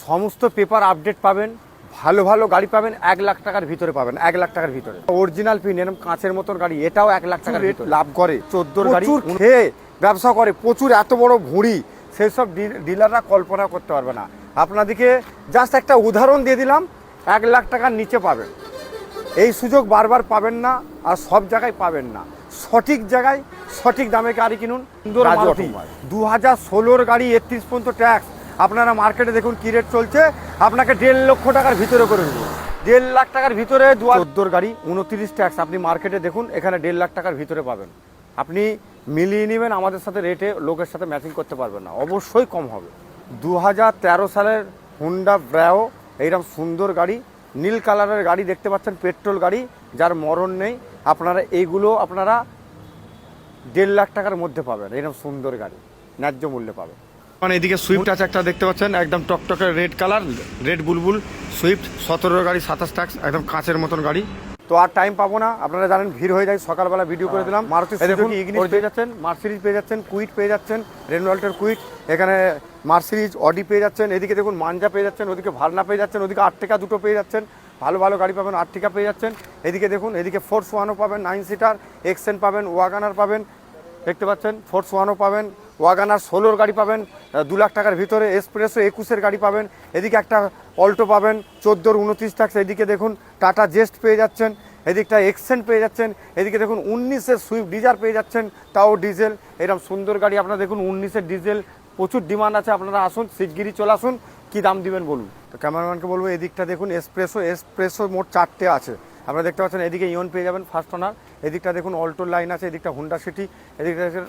সমস্ত paper update পাবেন, ভালো ভালো গাড়ি পাবেন, 1 লাখ টাকার ভিতরে পাবেন, 1 লাখ টাকার ভিতরে। অরিজিনাল পিন এরকম কাঁচের মতন গাড়ি, এটাও 1 লাখ টাকার ভিতরে। লাভ করে 14 গাড়ি খেয়ে ব্যবসা করে প্রচুর, এত বড় ভুঁড়ি, সেই সব ডিলাররা কল্পনা করতে পারবে না। আপনাদেরকে জাস্ট একটা উদাহরণ দিয়ে দিলাম, 1 লাখ টাকার নিচে পাবেন। এই সুযোগ বারবার পাবেন না, আর সব জায়গায় পাবেন না। সঠিক জায়গায় সঠিক দামে গাড়ি কিনুন। 2016 গাড়ি 31 পর্যন্ত ট্যাক্স। আপনারা মার্কেটে দেখুন কি রেট চলছে, আপনাকে 1.5 লক্ষ টাকার ভিতরে করে দেবো। 1.5 লাখ টাকার ভিতরে 2014 গাড়ি 29 ট্যাক্স। আপনি মার্কেটে দেখুন, এখানে 1.5 লাখ টাকার ভিতরে পাবেন। আপনি মিলিয়ে নেবেন, আমাদের সাথে রেটে লোকের সাথে ম্যাচিং করতে পারবেন না, অবশ্যই কম হবে। 2013 সালের হুন্ডা ব্রাও, এইরকম সুন্দর গাড়ি, নীল কালারের গাড়ি দেখতে পাচ্ছেন, পেট্রোল গাড়ি, যার মরণ নেই। আপনারা এইগুলো আপনারা 1.5 লাখ টাকার মধ্যে পাবেন, এরকম সুন্দর গাড়ি ন্যায্য মূল্যে পাবেন। মানে এদিকে সুইফট আছে একটা, দেখতে পাচ্ছেন একদম টকটকে রেড কালার, রেড বুলবুল সুইফট, 17 গাড়ি 27 ট্যাক্স, একদম কাঁচের মতন গাড়ি। তো আর টাইম পাবো না, আপনারা জানেন ভিড় হয়ে যায়, সকালবেলা ভিডিও করে দিলাম। মারুতি সুজুকি ইগনিস পেয়ে যাচ্ছেন, মার্সিডিজ পেয়ে যাচ্ছেন, কুইট পেয়ে যাচ্ছেন, রেনল্টের কুইট, এখানে মার্সিডিজ, অডি পেয়ে যাচ্ছেন। এদিকে দেখুন মানজা পেয়ে যাচ্ছেন, ওদিকে ভার্না পেয়ে যাচ্ছেন, ওদিকে আর্টিকা দুটো পেয়ে যাচ্ছেন, ভালো ভালো গাড়ি পাবেন, আর্টিকা পেয়ে যাচ্ছেন। এদিকে দেখুন, এদিকে ফোর্স ওয়ানও পাবেন, 9 সিটার, এক্সেন পাবেন, ওয়াগানার পাবেন, দেখতে পাচ্ছেন ফোর্স ওয়ানও পাবেন, ওয়াগানার 16 গাড়ি পাবেন 2 লাখ টাকার ভিতরে, এসপ্রেসো 21 গাড়ি পাবেন। এদিকে একটা অল্টো পাবেন 14 29 ট্যাক্স। এদিকে দেখুন টাটা জেস্ট পেয়ে যাচ্ছেন, এদিকটা এক্সেন্ট পেয়ে যাচ্ছেন। এদিকে দেখুন 19-এর সুইফট ডিজার পেয়ে যাচ্ছেন, তাও ডিজেল, এরকম সুন্দর গাড়ি। আপনারা দেখুন 19-এর ডিজেল প্রচুর ডিমান্ড আছে, আপনারা আসুন, শিগগিরই চলে আসুন। কী দাম দিবেন বলুন? তো ক্যামেরাম্যানকে বলবো, এদিকটা দেখুন এসপ্রেসো মোট 4টে আছে, আপনারা দেখতে পাচ্ছেন। এদিকে ইয়ন পেয়ে যাবেন ফার্স্ট ওনার, এদিকটা দেখুন অল্টোর লাইন আছে, এদিকটা হুন্ডা সিটি, এদিকটা দেখেন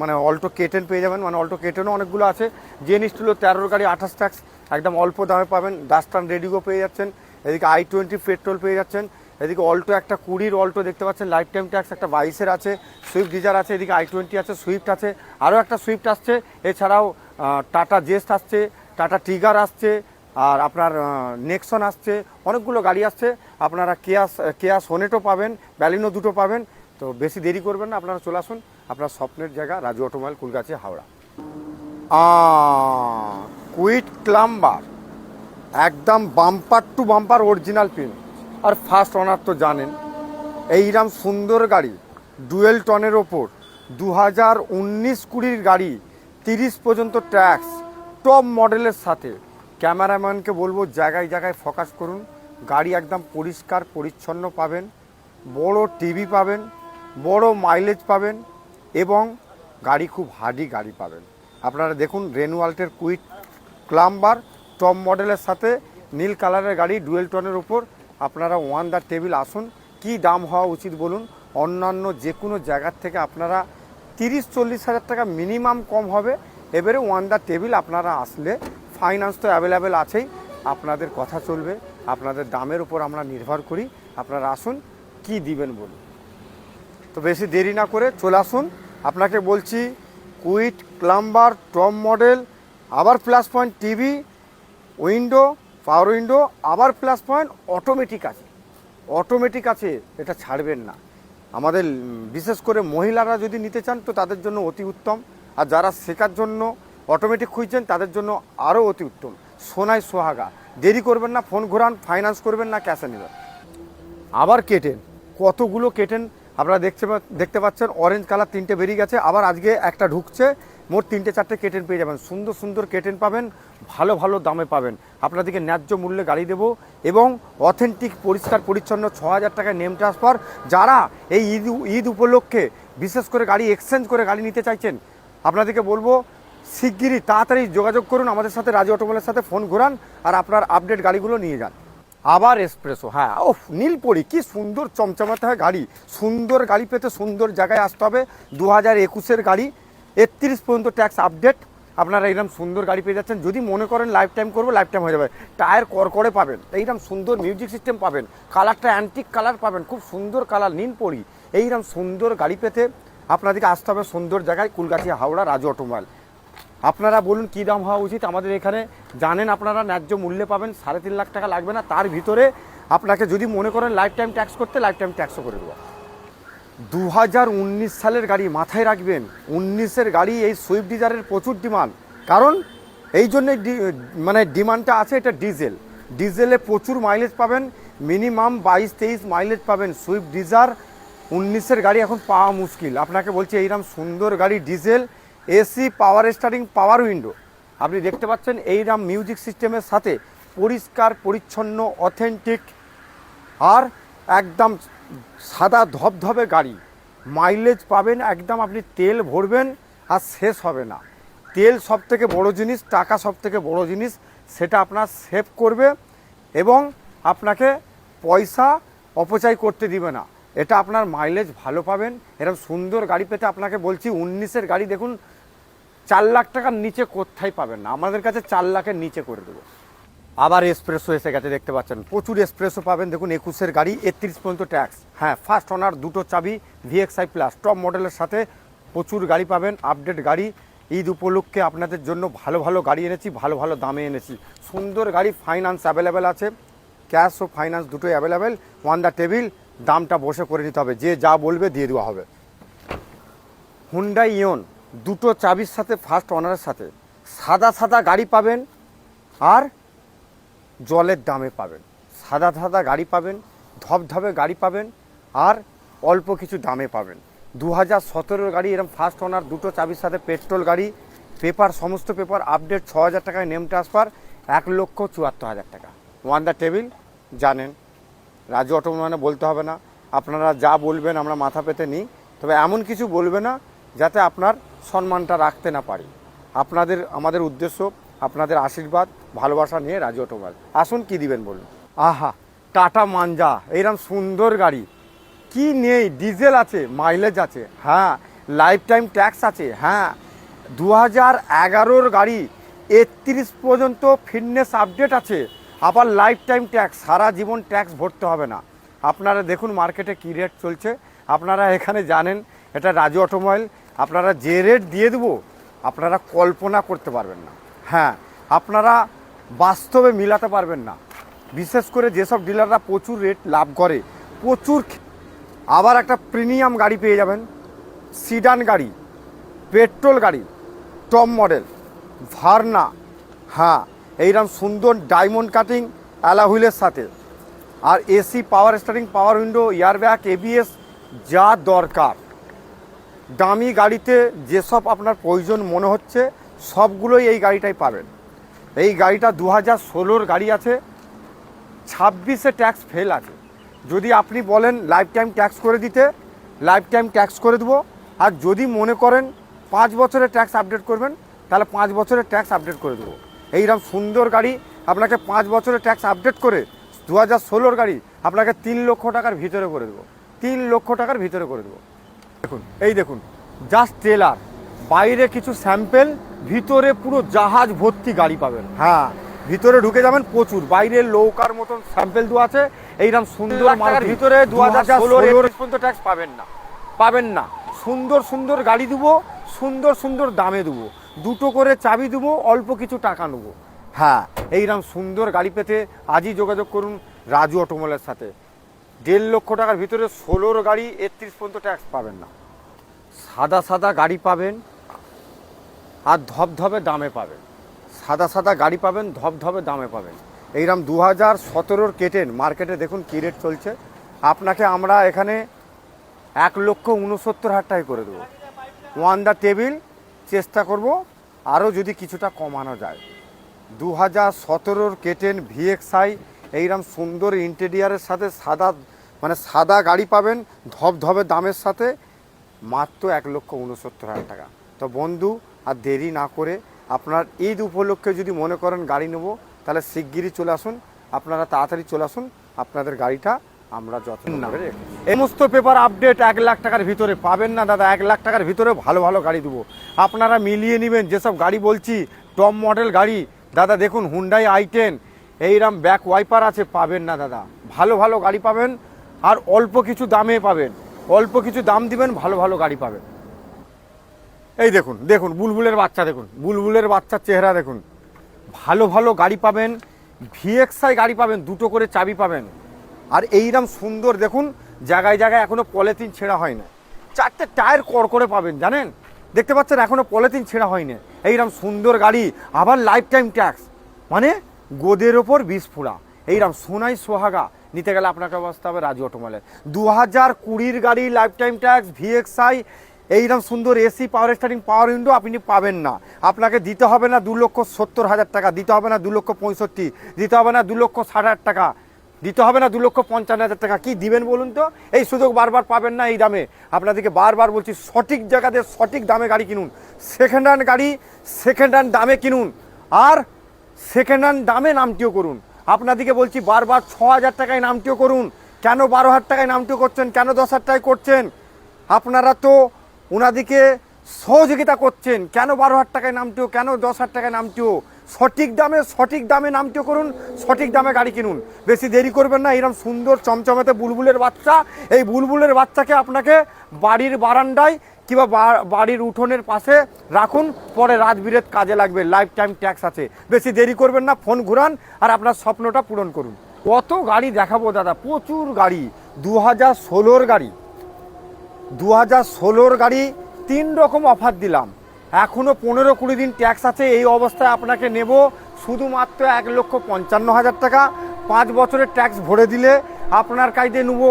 মানে অল্টো কেটেন পেয়ে যাবেন, মানে অল্টো কেটেনও অনেকগুলো আছে। জেনিস টুলো 13 গাড়ি 28 ট্যাক্স, একদম অল্প দামে পাবেন। ডাস্টান রেডিগো পেয়ে যাচ্ছেন, এদিকে i20 পেট্রোল পেয়ে যাচ্ছেন। এদিকে অল্টো একটা 20-র অল্টো দেখতে পাচ্ছেন, লাইফ টাইম ট্যাক্স, একটা 22-এর আছে, সুইফট ডিজার আছে, এদিকে i20 আছে, সুইফট আছে, আরও একটা সুইফট আসছে। এছাড়াও টাটা জেস্ট আসছে, টাটা টিগার আসছে, আর আপনার নেক্সন আসছে, অনেকগুলো গাড়ি আসছে। আপনারা কেয়া সোনেটও পাবেন, ব্যালিনো দুটো পাবেন। তো বেশি দেরি করবেন না, আপনারা চলে আসুন। আপনার স্বপ্নের জায়গা রাজু অটোমোবাইল, কুলগাছি, হাওড়া। কুইট ক্লাম্বার একদম বাম্পার টু বাম্পার অরিজিনাল পিন, আর ফার্স্ট ওনার তো জানেন। এইরকম সুন্দর গাড়ি ডুয়েল টনের ওপর 2019-20 গাড়ি, 30 পর্যন্ত ট্যাক্স, টপ মডেলের সাথে। ক্যামেরাম্যানকে বলবো জায়গায় জায়গায় ফোকাস করুন। গাড়ি একদম পরিষ্কার পরিচ্ছন্ন পাবেন, বড় টিভি পাবেন, বড় মাইলেজ পাবেন, এবং গাড়ি খুব হার্ডি গাড়ি পাবেন। আপনারা দেখুন রেনওয়াল্টের কুইট ক্লাম্বার, টপ মডেলের সাথে, নীল কালারের গাড়ি, ডুয়েল টনের উপর। আপনারা ওয়ান দ্য টেবিল আসুন। কি দাম হওয়া উচিত বলুন? অন্যান্য যে কোনো জায়গার থেকে আপনারা 30-40 হাজার টাকা মিনিমাম কম হবে। এবারে ওয়ান দ্য টেবিল আপনারা আসলে ফাইন্যান্স তো অ্যাভেলেবেল আছেই, আপনাদের কথা চলবে, আপনাদের দামের উপর আমরা নির্ভর করি। আপনারা আসুন, কি দিবেন বলুন? তো বেশি দেরি না করে চলে আসুন। আপনাকে বলছি কুইট ক্লাম্বার টপ মডেল, আবার প্লাস পয়েন্ট টিভি, উইন্ডো, পাওয়ার উইন্ডো, আবার প্লাস পয়েন্ট অটোমেটিক আছে, অটোমেটিক আছে, এটা ছাড়বেন না। আমাদের বিশেষ করে মহিলারা যদি নিতে চান তো তাদের জন্য অতি উত্তম, আর যারা শেখার জন্য অটোমেটিক খুঁজছেন তাদের জন্য আরও অতি উত্তম। সোনায় সোহাগা, দেরি করবেন না, ফোন ঘোরান, ফাইন্যান্স করবেন না, ক্যাশে নেবেন। আবার কেটেন, কতগুলো কেটেন আপনারা দেখতে পাচ্ছেন। অরেঞ্জ কালার 3টে বেরিয়ে গেছে, আবার আজকে একটা ঢুকছে। মোট 3-4টে কেটেন পেয়ে যাবেন, সুন্দর সুন্দর কেটেন পাবেন, ভালো ভালো দামে পাবেন। আপনাদেরকে ন্যায্য মূল্যে গাড়ি দেবো, এবং অথেন্টিক পরিষ্কার পরিচ্ছন্ন 6,000 টাকায় নেম ট্রান্সফার। যারা এই ঈদ উপলক্ষে বিশেষ করে গাড়ি এক্সচেঞ্জ করে গাড়ি নিতে চাইছেন, আপনাদেরকে বলবো শিগগিরই তাড়াতাড়ি যোগাযোগ করুন আমাদের সাথে, রাজু অটোমোবাইলের সাথে ফোন ঘোরান, আর আপনার আপডেট গাড়িগুলো নিয়ে যান। আবার এসপ্রেসো, হ্যাঁ, নীলপরি, কি সুন্দর চমচমাতে হয় গাড়ি। সুন্দর গাড়ি পেতে সুন্দর জায়গায় আসতে হবে। 2021-এর গাড়ি, 31 পর্যন্ত ট্যাক্স আপডেট। আপনারা এইরকম সুন্দর গাড়ি পেয়ে যাচ্ছেন। যদি মনে করেন লাইফ টাইম করবো, লাইফ টাইম হয়ে যাবে। টায়ার করকরে পাবেন, এইরকম সুন্দর মিউজিক সিস্টেম পাবেন, কালারটা অ্যান্টিক কালার পাবেন, খুব সুন্দর কালার, নীলপরি। এইরকম সুন্দর গাড়ি পেতে আপনাদেরকে আসতে হবে সুন্দর জায়গায়, কুলগাছি, হাওড়া, রাজু অটোমোবাইল। আপনারা বলুন কী দাম হওয়া উচিত? আমাদের এখানে জানেন আপনারা ন্যায্য মূল্যে পাবেন, 3.5 লাখ টাকা লাগবে না। তার ভিতরে আপনাকে যদি মনে করেন লাইফ টাইম ট্যাক্স করতে, লাইফ টাইম ট্যাক্সও করে দেবো। 2019 সালের গাড়ি মাথায় রাখবেন, 19-এর গাড়ি, এই সুইফট ডিজারের প্রচুর ডিমান্ড। কারণ এই জন্যই মানে ডিমান্ডটা আছে। এটা ডিজেলে প্রচুর মাইলেজ পাবেন, মিনিমাম 22-23 মাইলেজ পাবেন। সুইফট ডিজায়ার 19-এর গাড়ি এখন পাওয়া মুশকিল। আপনাকে বলছি এইরকম সুন্দর গাড়ি, diesel, AC, power steering, power window, আপনি দেখতে পাচ্ছেন এইরকম মিউজিক সিস্টেমের সাথে, পরিষ্কার পরিচ্ছন্ন, অথেন্টিক, আর একদম সাদা ধবধবে গাড়ি। মাইলেজ পাবেন একদম, আপনি তেল ভরবেন আর শেষ হবে না। তেল সব থেকে বড়ো জিনিস, টাকা সব থেকে বড়ো জিনিস, সেটা আপনার সেভ করবে এবং আপনাকে পয়সা অপচয় করতে দিবে না। এটা আপনার মাইলেজ ভালো পাবেন। এরকম সুন্দর গাড়ি পেতে আপনাকে বলছি 19-এর গাড়ি দেখুন 4 লাখ টাকার নিচে কোথায় পাবেন না, আমাদের কাছে 4 লাখের নিচে করে দেবো। আবার এসপ্রেসো এসে গেছে, দেখতে পাচ্ছেন প্রচুর এসপ্রেসো পাবেন। দেখুন 21-এর গাড়ি, 31 পর্যন্ত ট্যাক্স। হ্যাঁ, ফার্স্ট ওনার, 2টো চাবি, VXI প্লাস, টপ মডেলের সাথে প্রচুর গাড়ি পাবেন, আপডেট গাড়ি। ঈদ উপলক্ষে আপনাদের জন্য ভালো ভালো গাড়ি এনেছি, ভালো ভালো দামে এনেছি। সুন্দর গাড়ি, ফাইন্যান্স অ্যাভেলেবেল আছে, ক্যাশ ও ফাইন্যান্স দুটোই অ্যাভেলেবেল। অন দ্য টেবিল, দামটা বসে করে নিতে হবে, যে যা বলবে দিয়ে দেওয়া হবে। হুন্ডাই ইয়ন, 2টো চাবির সাথে, ফার্স্ট ওনারের সাথে, সাদা সাদা গাড়ি পাবেন আর জলের দামে পাবেন। সাদা সাদা গাড়ি পাবেন, ধবধবে গাড়ি পাবেন আর অল্প কিছু দামে পাবেন। 2017-এর গাড়ি, এরকম ফার্স্ট ওনার, 2টো চাবির সাথে, পেট্রোল গাড়ি, পেপার, সমস্ত পেপার আপডেট, 6,000 টাকায় নেম ট্রান্সফার, 1,74,000 টাকা। ওয়ান দ্য টেবিল, জানেন রাজু অটোমোবাইলে বলতে হবে না, আপনারা যা বলবেন আমরা মাথা পেতে নিই, তবে এমন কিছু বলবে না যাতে আপনার সম্মানটা রাখতে না পারি। আপনাদের, আমাদের উদ্দেশ্য আপনাদের আশীর্বাদ ভালোবাসা নিয়ে রাজু অটোমোবাইল। আসুন, কি দিবেন বলুন। আহা, টাটা মানজা, এইরকম সুন্দর গাড়ি কি নেই? ডিজেল আছে, মাইলেজ আছে, হ্যাঁ, লাইফ টাইম ট্যাক্স আছে, হ্যাঁ, 2011-র গাড়ি, 31 পর্যন্ত ফিটনেস আপডেট আছে, আবার লাইফ টাইম ট্যাক্স, সারা জীবন ট্যাক্স ভরতে হবে না। আপনারা দেখুন মার্কেটে কী রেট চলছে, আপনারা এখানে জানেন এটা রাজু অটোমোবাইল। আপনারা যে রেট দিয়ে দেবো আপনারা কল্পনা করতে পারবেন না। হ্যাঁ, আপনারা বাস্তবে মিলাতে পারবেন না, বিশেষ করে যেসব ডিলাররা প্রচুর রেট লাভ করে, প্রচুর। আবার একটা প্রিমিয়াম গাড়ি পেয়ে যাবেন, সিডান গাড়ি, পেট্রোল গাড়ি, টপ মডেল, ভার্না। হ্যাঁ, এইরকম সুন্দর ডায়মন্ড কাটিং অ্যালাহুইলের সাথে, আর AC, power steering, power window, airbag, ABS, যা দরকার। দামি গাড়িতে যেসব আপনার প্রয়োজন মনে হচ্ছে সবগুলোই এই গাড়িটাই পাবেন। এই গাড়িটা 2016-র গাড়ি আছে, 26-এ ট্যাক্স ফেল আছে। যদি আপনি বলেন লাইফ টাইম ট্যাক্স করে দিতে, লাইফ টাইম ট্যাক্স করে দেবো। আর যদি মনে করেন 5 বছরের ট্যাক্স আপডেট করবেন, তাহলে 5 বছরের ট্যাক্স আপডেট করে দেবো। এইরকম সুন্দর গাড়ি আপনাকে 5 বছরের ট্যাক্স আপডেট করে, 2016-র গাড়ি আপনাকে 3 লক্ষ টাকার ভিতরে করে দেবো, 3 লক্ষ টাকার ভিতরে করে দেবো। দেখুন, এই দেখুন, জাস্ট ট্রেলার, বাইরে কিছু স্যাম্পেল, ভিতরে পুরো জাহাজ ভর্তি গাড়ি পাবেন। হ্যাঁ, ভিতরে ঢুকে যাবেন, প্রচুর বাইরে নৌকার মতন স্যাম্পেল দেওয়া আছে। এইরকম সুন্দর মাল ভিতরে 2016 পর্যন্ত ট্যাক্স পাবেন না, পাবেন না। সুন্দর সুন্দর গাড়ি দেবো, সুন্দর সুন্দর দামে দেবো, 2টো করে চাবি দেবো, অল্প কিছু টাকা নেবো। হ্যাঁ, এইরকম সুন্দর গাড়ি পেতে আজই যোগাযোগ করুন রাজু অটোমোবাইলের সাথে। 1.5 লক্ষ টাকার ভিতরে 16-র গাড়ি, 31 পর্যন্ত ট্যাক্স পাবেন না। সাদা সাদা গাড়ি পাবেন আর ধবধবে দামে পাবেন। সাদা সাদা গাড়ি পাবেন, ধবধবে দামে পাবেন। এইরকম 2017-র কেটেন মার্কেটে দেখুন কী রেট চলছে। আপনাকে আমরা এখানে 1,69,000 টাকা করে দেবো। ওয়ান দ্য টেবিল, চেষ্টা করব আরও যদি কিছুটা কমানো যায়। 2017-র কেটেন VXI, এইরকম সুন্দর ইন্টেরিয়ারের সাথে, সাদা, মানে সাদা গাড়ি পাবেন ধবধবে দামের সাথে, মাত্র 1,69,000 টাকা। তো বন্ধু, আর দেরি না করে, আপনার ঈদ উপলক্ষে যদি মনে করেন গাড়ি নেব, তাহলে শিগগিরই চলে আসুন, আপনারা তাড়াতাড়ি চলে আসুন, আপনাদের গাড়িটা আমরা যত্ন নেবে। এই সমস্ত পেপার আপডেট 1 লাখ টাকার ভিতরে পাবেন না দাদা। 1 লাখ টাকার ভিতরে ভালো ভালো গাড়ি দেবো। আপনারা মিলিয়ে নেবেন যেসব গাড়ি বলছি, টপ মডেল গাড়ি দাদা। দেখুন হুন্ডাই i10, এইরকম ব্যাক ওয়াইপার আছে, পাবেন না দাদা। ভালো ভালো গাড়ি পাবেন আর অল্প কিছু দামে পাবেন, অল্প কিছু দাম দিবেন, ভালো ভালো গাড়ি পাবেন। এই দেখুন, দেখুন বুলবুলের বাচ্চা, দেখুন বুলবুলের বাচ্চার চেহারা দেখুন। ভালো ভালো গাড়ি পাবেন, VXI গাড়ি পাবেন, 2টো করে চাবি পাবেন। আর এইরকম সুন্দর দেখুন, জায়গায় জায়গায় এখনো পলিথিন ছেঁড়া হয় না, 4টে টায়ার কড়কড়ে পাবেন, জানেন দেখতে পাচ্ছেন এখনো পলিথিন ছেঁড়া হয়নি, এইরকম সুন্দর গাড়ি, আবার লাইফ টাইম ট্যাক্স, মানে গোদের ওপর 20 ফুড়া, এইরকম সোনাই সোহাগা নিতে গেলে আপনাকে বসতে হবে রাজু অটোমোবাইলে। 2020 গাড়ি, লাইফ টাইম ট্যাক্স, ভিএক্সআই, এইরকম সুন্দর AC, power steering, power window আপনি পাবেন না। আপনাকে দিতে হবে না 2,70,000 টাকা, দিতে হবে না 2,65,000, দিতে হবে না 2,60,000 টাকা, দিতে হবে না 2,55,000 টাকা। কি দিবেন বলুন তো? এই সুযোগ বারবার পাবেন না এই দামে। আপনাদেরকে বারবার বলছি সঠিক জায়গাতে সঠিক দামে গাড়ি কিনুন। সেকেন্ড হ্যান্ড গাড়ি সেকেন্ড হ্যান্ড দামে কিনুন, আর সেকেন্ড হ্যান্ড দামে নামটিও করুন। আপনাদেরকে বলছি বারবার 6,000 টাকায় নামটিও করুন। কেন 12,000 টাকায় নামটিও করছেন, কেন 10,000 টাকায় করছেন? আপনারা তো ওনাদিকে সহযোগিতা করছেন, কেন 12,000 টাকায় নামটিও, কেন 10,000 টাকায় নামটিও? সঠিক দামে নামটিও করুন, সঠিক দামে গাড়ি কিনুন। বেশি দেরি করবেন না। এরকম সুন্দর চমচমাতে বুলবুলের বাচ্চা, এই বুলবুলের বাচ্চাকে আপনাকে বাড়ির বারান্দায় কিংবা বাড়ির উঠোনের পাশে রাখুন, পরে রাত বিরেত কাজে লাগবে। লাইফ টাইম ট্যাক্স আছে। বেশি দেরি করবেন না, ফোন ঘুরান আর আপনার স্বপ্নটা পূরণ করুন। কত গাড়ি দেখাবো দাদা, প্রচুর গাড়ি। 2016 গাড়ি, 2016 গাড়ি 3 রকম অফার দিলাম। এখনও 15-20 দিন ট্যাক্স আছে। এই অবস্থায় আপনাকে নেব শুধুমাত্র 1,55,000 টাকা। 5 বছরের ট্যাক্স ভরে দিলে আপনার কাছে নেব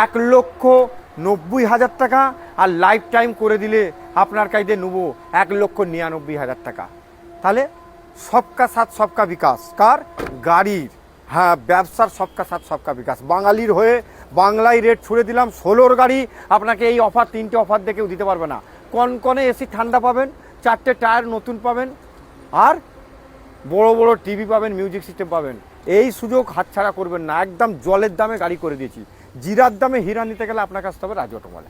1,90,000 টাকা, আর লাইফ টাইম করে দিলে আপনার কাছে নেব 1,99,000 টাকা। তাহলে সবকা সাথ সবকা বিকাশ কার? গাড়ির। হ্যাঁ, ব্যবসার সবকা সাথ সবকা বিকাশ। বাঙালির হয়ে বাংলায় রেট ছুড়ে দিলাম। 16 গাড়ি আপনাকে এই অফার, 3টে অফার দেখেও দিতে পারবে না। কনকনে এসি ঠান্ডা পাবেন, 4টে টায়ার নতুন পাবেন, আর বড় বড় টিভি পাবেন, মিউজিক সিস্টেম পাবেন। এই সুযোগ হাতছাড়া করবেন না। একদম জলের দামে গাড়ি করে দিয়েছি। জিরার দামে হীরা নিতে গেলে আপনার কাছে হবে রাজু অটোমোবাইল।